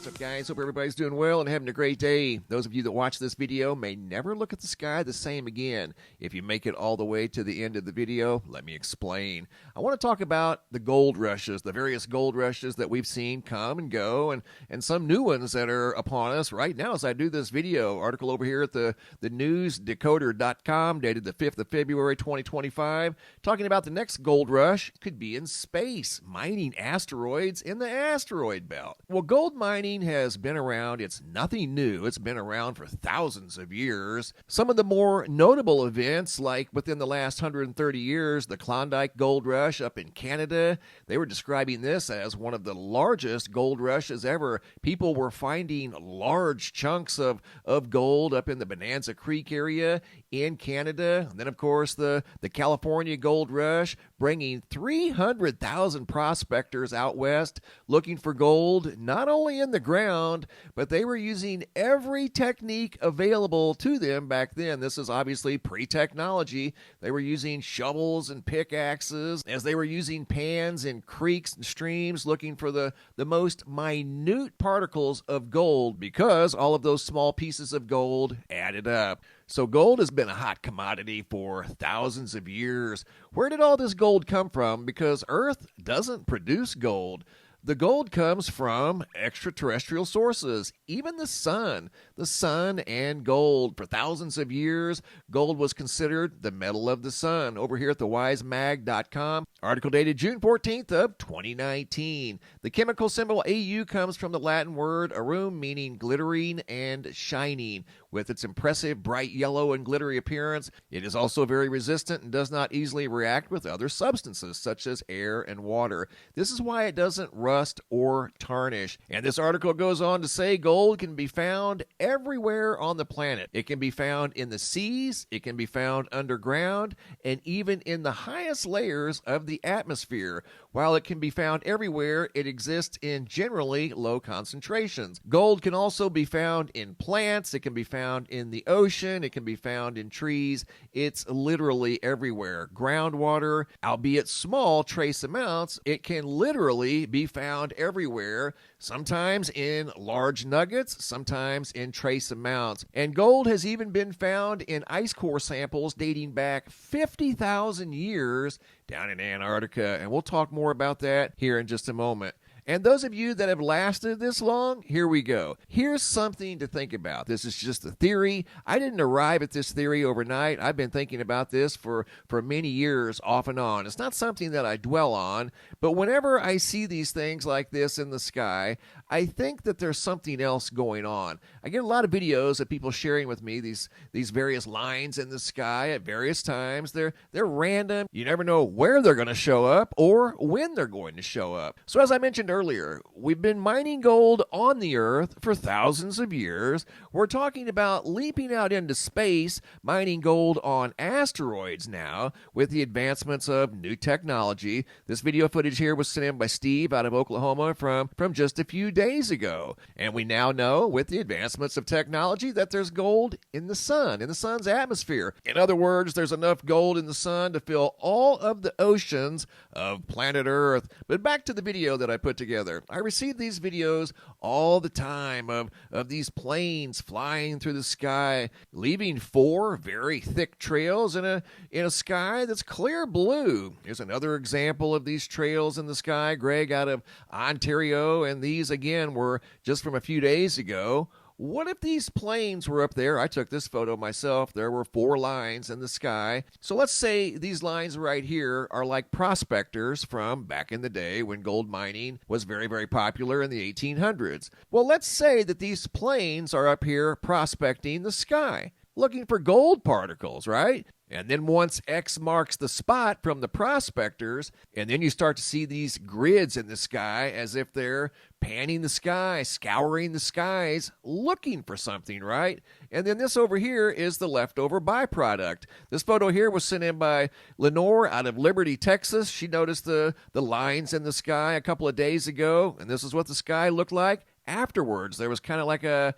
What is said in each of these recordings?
What's up, guys? Hope everybody's doing well and having a great day. Those of you that watch this video may never look at the sky the same again. If you make it all the way to the end of the video, let me explain. I want to talk about the gold rushes, the various gold rushes that we've seen come and go, and some new ones that are upon us right now as I do this video. Article over here at the newsdecoder.com, dated the 5th of February, 2025, talking about the next gold rush could be in space, mining asteroids in the asteroid belt. Well, gold mining has been around. It's nothing new. It's been around for thousands of years. Some of the more notable events, like within the last 130 years, the Klondike Gold Rush up in Canada, they were describing this as one of the largest gold rushes ever. People were finding large chunks of gold up in the Bonanza Creek area in Canada. And then, of course, the California Gold Rush, bringing 300,000 prospectors out west looking for gold, not only in the ground, but they were using every technique available to them back then. This is obviously pre-technology. They were using shovels and pickaxes as they were using pans in creeks and streams looking for the most minute particles of gold, because all of those small pieces of gold added up. So gold has been a hot commodity for thousands of years. Where did all this gold come from? Because Earth doesn't produce gold. The gold comes from extraterrestrial sources, even the sun. The sun and gold. For thousands of years, gold was considered the metal of the sun. Over here at thewisemag.com, article dated June 14th of 2019. The chemical symbol Au comes from the Latin word aurum, meaning glittering and shining. With its impressive bright yellow and glittery appearance, it is also very resistant and does not easily react with other substances such as air and water. This is why it doesn't rust or tarnish. And this article goes on to say gold can be found everywhere on the planet. It can be found in the seas, it can be found underground, and even in the highest layers of the atmosphere. While it can be found everywhere, it exists in generally low concentrations. Gold can also be found in plants, it can be found in the ocean, it can be found in trees. It's literally everywhere. Groundwater, albeit small trace amounts, it can literally be found everywhere, sometimes in large nuggets, sometimes in trace amounts. And gold has even been found in ice core samples dating back 50,000 years down in Antarctica, and we'll talk more about that here in just a moment. And those of you that have lasted this long, here we go. Here's something to think about. This is just a theory. I didn't arrive at this theory overnight. I've been thinking about this for many years off and on. It's not something that I dwell on, but whenever I see these things like this in the sky, I think that there's something else going on. I get a lot of videos of people sharing with me these various lines in the sky at various times. They're random. You never know where they're going to show up or when they're going to show up. So as I mentioned earlier, we've been mining gold on the Earth for thousands of years. We're talking about leaping out into space, mining gold on asteroids now with the advancements of new technology. This video footage here was sent in by Steve out of Oklahoma from just a few days ago. And we now know with the advancements of technology that there's gold in the sun's atmosphere. In other words, there's enough gold in the sun to fill all of the oceans of planet Earth. But back to the video that I put together. I receive these videos all the time of these planes flying through the sky, leaving 4 very thick trails in a sky that's clear blue. Here's another example of these trails in the sky, Greg, out of Ontario, and these again were just from a few days ago. What if these planes were up there? I took this photo myself. There were 4 lines in the sky. So let's say these lines right here are like prospectors from back in the day when gold mining was very, very popular in the 1800s. Well, let's say that these planes are up here prospecting the sky, looking for gold particles, right? And then once X marks the spot from the prospectors, and then you start to see these grids in the sky as if they're panning the sky, scouring the skies, looking for something, right? And then this over here is the leftover byproduct. This photo here was sent in by Lenore out of Liberty, Texas. She noticed the lines in the sky a couple of days ago, and this is what the sky looked like afterwards. There was kind of like a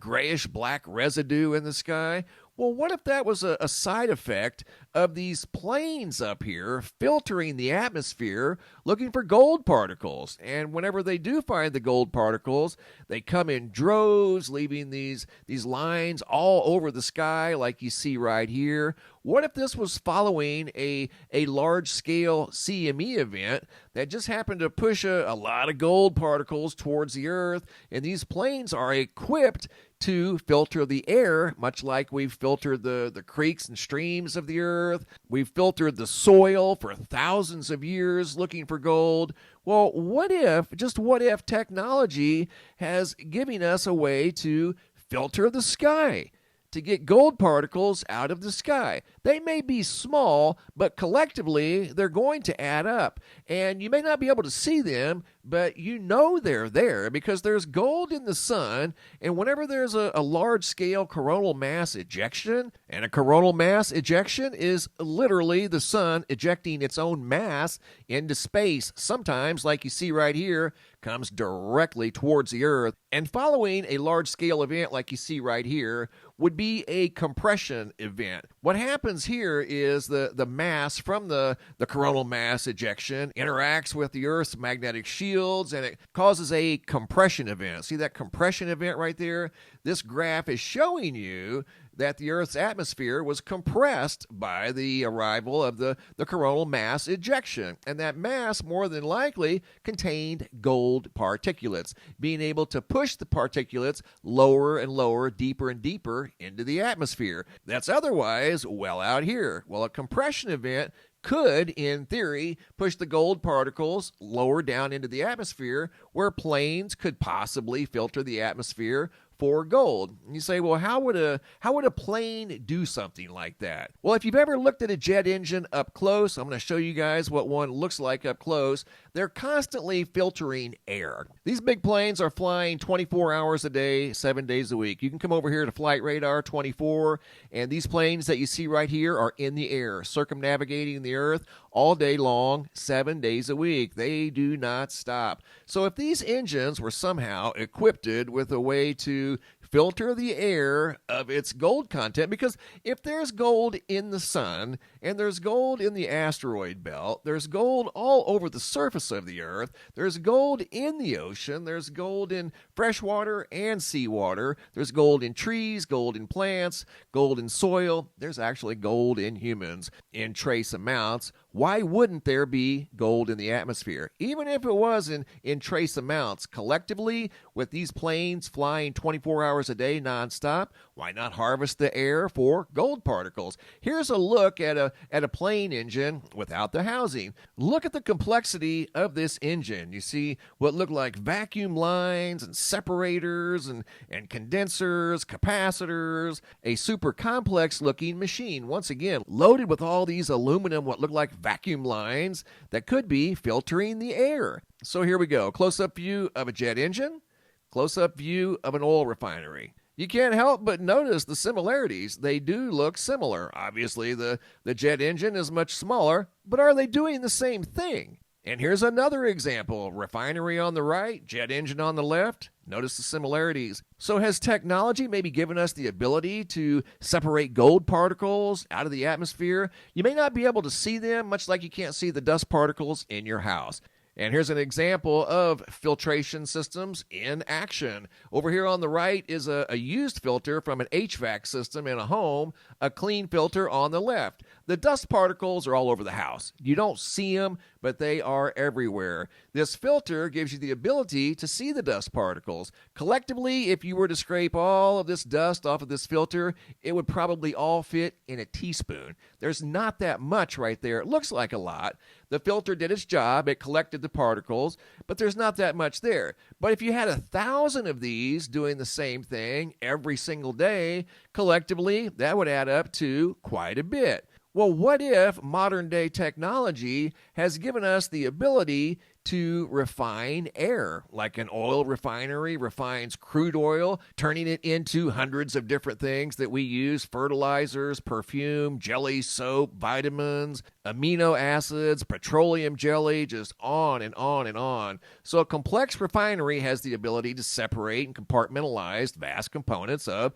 grayish black residue in the sky. Well, what if that was a side effect of these planes up here filtering the atmosphere looking for gold particles? And whenever they do find the gold particles, they come in droves, leaving these lines all over the sky like you see right here. What if this was following a large-scale CME event that just happened to push a lot of gold particles towards the Earth, and these planes are equipped to filter the air, much like we've filtered the creeks and streams of the Earth. We've filtered the soil for thousands of years looking for gold. Well, what if technology has given us a way to filter the sky, to get gold particles out of the sky? They may be small, but collectively they're going to add up. And you may not be able to see them, but you know they're there because there's gold in the sun. And whenever there's a large-scale coronal mass ejection, and a coronal mass ejection is literally the sun ejecting its own mass into space, sometimes, like you see right here, comes directly towards the Earth. And following a large-scale event like you see right here would be a compression event. What happens here is the mass from the coronal mass ejection interacts with the Earth's magnetic shields, and it causes a compression event. See that compression event right there? This graph is showing you that the Earth's atmosphere was compressed by the arrival of the coronal mass ejection. And that mass more than likely contained gold particulates, being able to push the particulates lower and lower, deeper and deeper into the atmosphere. That's otherwise well out here. Well, a compression event could, in theory, push the gold particles lower down into the atmosphere, where planes could possibly filter the atmosphere for gold. And you say, well, how would a plane do something like that? Well, if you've ever looked at a jet engine up close, I'm going to show you guys what one looks like up close. They're constantly filtering air. These big planes are flying 24 hours a day, 7 days a week. You can come over here to Flight Radar 24, and these planes that you see right here are in the air, circumnavigating the Earth all day long, 7 days a week. They do not stop. So if these engines were somehow equipped with a way to filter the air of its gold content, because if there's gold in the sun and there's gold in the asteroid belt, there's gold all over the surface of the Earth, there's gold in the ocean, there's gold in freshwater and seawater, there's gold in trees, gold in plants, gold in soil, there's actually gold in humans in trace amounts. Why wouldn't there be gold in the atmosphere? Even if it was in trace amounts, collectively, with these planes flying 24 hours a day nonstop, why not harvest the air for gold particles? Here's a look at a plane engine without the housing. Look at the complexity of this engine. You see what look like vacuum lines and separators and condensers, capacitors, a super complex looking machine. Once again, loaded with all these aluminum, what look like vacuum lines that could be filtering the air. So here we go. Close-up view of a jet engine. Close-up view of an oil refinery. You can't help but notice the similarities. They do look similar. Obviously, the jet engine is much smaller, but are they doing the same thing? And here's another example. Refinery on the right, jet engine on the left. Notice the similarities. So has technology maybe given us the ability to separate gold particles out of the atmosphere? You may not be able to see them, much like you can't see the dust particles in your house. And here's an example of filtration systems in action. Over here on the right is a used filter from an HVAC system in a home, a clean filter on the left. The dust particles are all over the house. You don't see them, but they are everywhere. This filter gives you the ability to see the dust particles. Collectively, if you were to scrape all of this dust off of this filter, it would probably all fit in a teaspoon. There's not that much right there. It looks like a lot. The filter did its job. It collected the particles, but there's not that much there. But if you had 1,000 of these doing the same thing every single day, collectively, that would add up to quite a bit. Well, what if modern-day technology has given us the ability to refine air, like an oil refinery refines crude oil, turning it into hundreds of different things that we use: fertilizers, perfume, jelly, soap, vitamins, amino acids, petroleum jelly, just on and on and on. So a complex refinery has the ability to separate and compartmentalize vast components of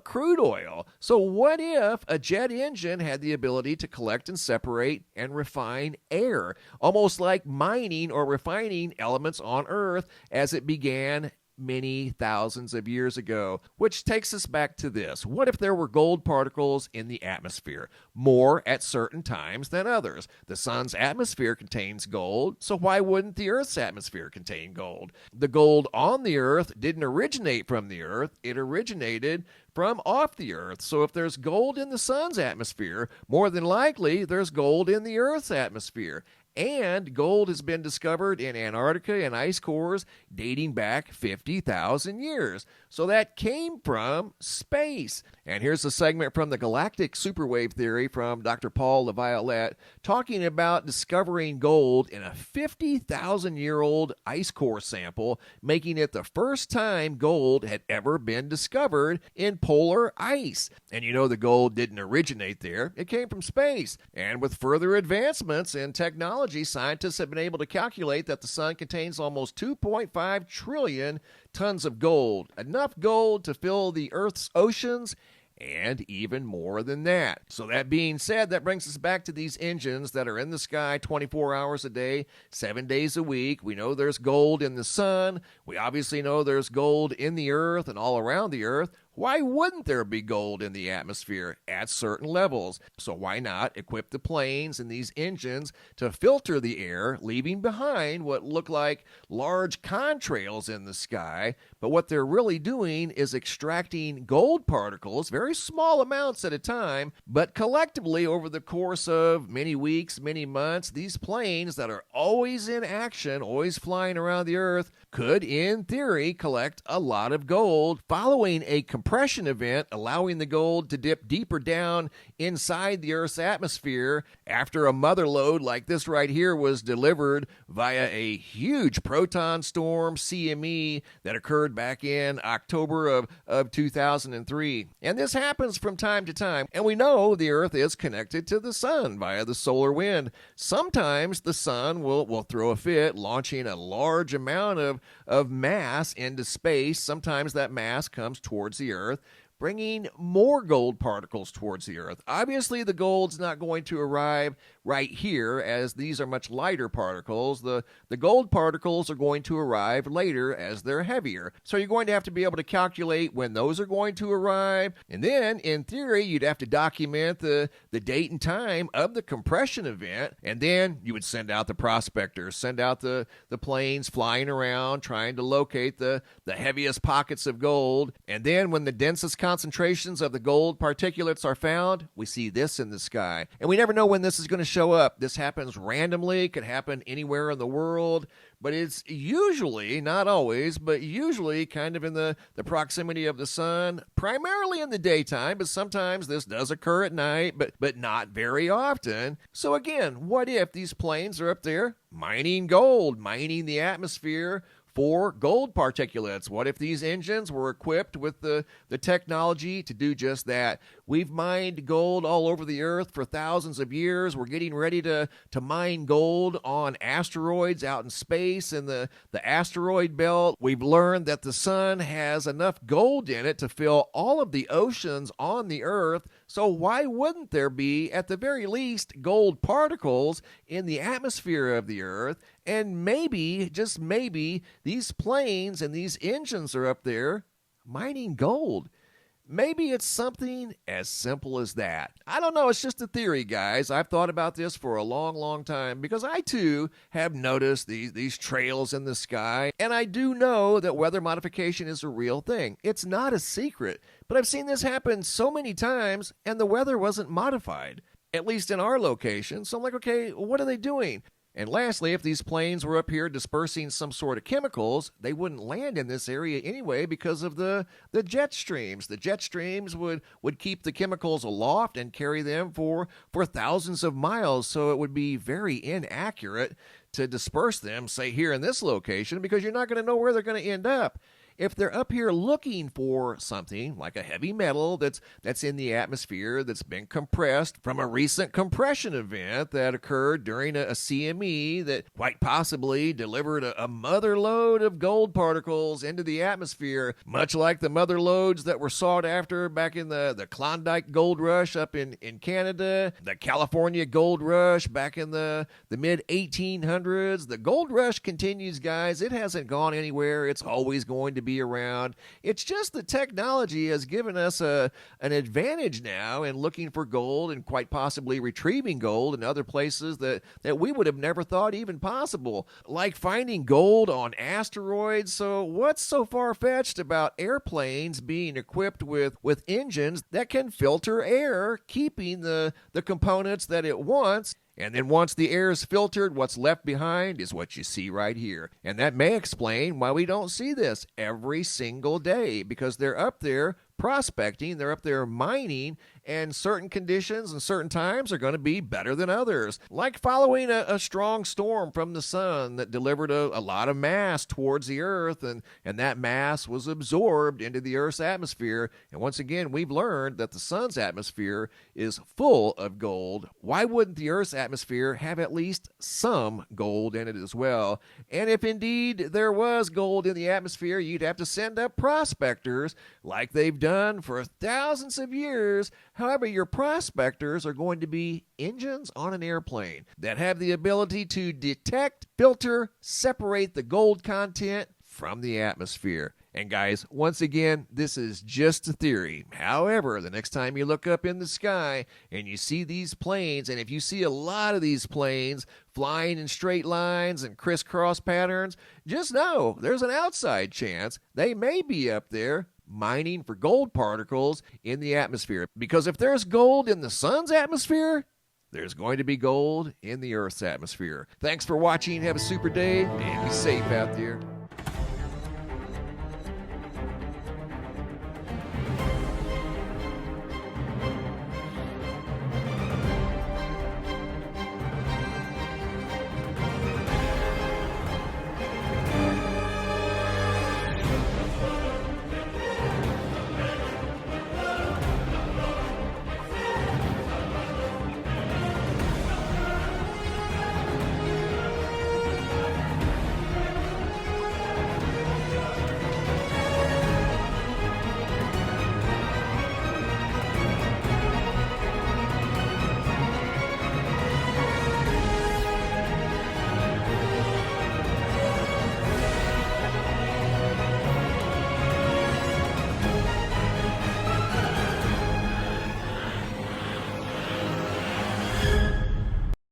crude oil. So what if a jet engine had the ability to collect and separate and refine air, almost like mining or refining elements on Earth as it began many thousands of years ago? Which takes us back to this. What if there were gold particles in the atmosphere, more at certain times than others? The sun's atmosphere contains gold, so why wouldn't the Earth's atmosphere contain gold? The gold on the Earth didn't originate from the Earth, it originated from off the Earth. So if there's gold in the sun's atmosphere, more than likely there's gold in the Earth's atmosphere. And gold has been discovered in Antarctica and ice cores dating back 50,000 years. So that came from space. And here's a segment from the galactic superwave theory from Dr. Paul LaViolette talking about discovering gold in a 50,000-year-old ice core sample, making it the first time gold had ever been discovered in polar ice. And you know the gold didn't originate there. It came from space. And with further advancements in technology, scientists have been able to calculate that the sun contains almost 2.5 trillion tons of gold, enough gold to fill the Earth's oceans, and even more than that. So that being said, that brings us back to these engines that are in the sky 24 hours a day, 7 days a week. We know there's gold in the sun. We obviously know there's gold in the Earth and all around the Earth. Why wouldn't there be gold in the atmosphere at certain levels? So why not equip the planes and these engines to filter the air, leaving behind what look like large contrails in the sky? But what they're really doing is extracting gold particles, very small amounts at a time, but collectively over the course of many weeks, many months, these planes that are always in action, always flying around the Earth, could, in theory, collect a lot of gold following a compression event, allowing the gold to dip deeper down inside the Earth's atmosphere after a mother lode like this right here was delivered via a huge proton storm, CME, that occurred back in October of 2003. And this happens from time to time. And we know the Earth is connected to the sun via the solar wind. Sometimes the sun will throw a fit, launching a large amount of mass into space. Sometimes that mass comes towards the Earth, bringing more gold particles towards the Earth. Obviously, the gold's not going to arrive right here, as these are much lighter particles. The gold particles are going to arrive later as they're heavier. So you're going to have to be able to calculate when those are going to arrive. And then, in theory, you'd have to document the date and time of the compression event. And then you would send out the prospectors, send out the planes flying around, trying to locate the heaviest pockets of gold. And then when the densest concentrations of the gold particulates are found, we see this in the sky. And we never know when this is going to show up. This happens randomly, could happen anywhere in the world, but it's usually, not always, but usually kind of in the proximity of the sun, primarily in the daytime, but sometimes this does occur at night, but not very often. So again, what if these planes are up there mining gold, mining the atmosphere for gold particulates? What if these engines were equipped with the technology to do just that? We've mined gold all over the Earth for thousands of years. We're getting ready to mine gold on asteroids out in space in the asteroid belt. We've learned that the sun has enough gold in it to fill all of the oceans on the Earth. So why wouldn't there be, at the very least, gold particles in the atmosphere of the Earth? And maybe, just maybe, these planes and these engines are up there mining gold. Maybe it's something as simple as that. I don't know. It's just a theory, guys. I've thought about this for a long, long time because I, too, have noticed these trails in the sky. And I do know that weather modification is a real thing. It's not a secret. But I've seen this happen so many times, and the weather wasn't modified, at least in our location. So I'm like, okay, what are they doing? And lastly, if these planes were up here dispersing some sort of chemicals, they wouldn't land in this area anyway because of the jet streams. The jet streams would keep the chemicals aloft and carry them for thousands of miles, so it would be very inaccurate to disperse them, say here in this location, because you're not going to know where they're going to end up. If they're up here looking for something like a heavy metal that's in the atmosphere that's been compressed from a recent compression event that occurred during a CME that quite possibly delivered a mother lode of gold particles into the atmosphere, much like the mother lodes that were sought after back in the Klondike gold rush up in Canada, the California gold rush back in the mid 1800s. The gold rush continues, guys. It hasn't gone anywhere. It's always going to be around. It's just the technology has given us an advantage now in looking for gold and quite possibly retrieving gold in other places that we would have never thought even possible, like finding gold on asteroids. So what's so far-fetched about airplanes being equipped with engines that can filter air, keeping the components that it wants? And then once the air is filtered, what's left behind is what you see right here. And that may explain why we don't see this every single day, because they're up there prospecting, they're up there mining, and certain conditions and certain times are going to be better than others. Like following a strong storm from the sun that delivered a lot of mass towards the earth, and that mass was absorbed into the earth's atmosphere. And once again, we've learned that the sun's atmosphere is full of gold. Why wouldn't the earth's atmosphere have at least some gold in it as well? And if indeed there was gold in the atmosphere, you'd have to send up prospectors like they've done for thousands of years. However, your prospectors are going to be engines on an airplane that have the ability to detect, filter, separate the gold content from the atmosphere. And guys, once again, this is just a theory. However, the next time you look up in the sky and you see these planes, and if you see a lot of these planes flying in straight lines and crisscross patterns, just know there's an outside chance they may be up there mining for gold particles in the atmosphere. Because if there's gold in the sun's atmosphere, there's going to be gold in the earth's atmosphere. Thanks for watching. Have a super day and be safe out there.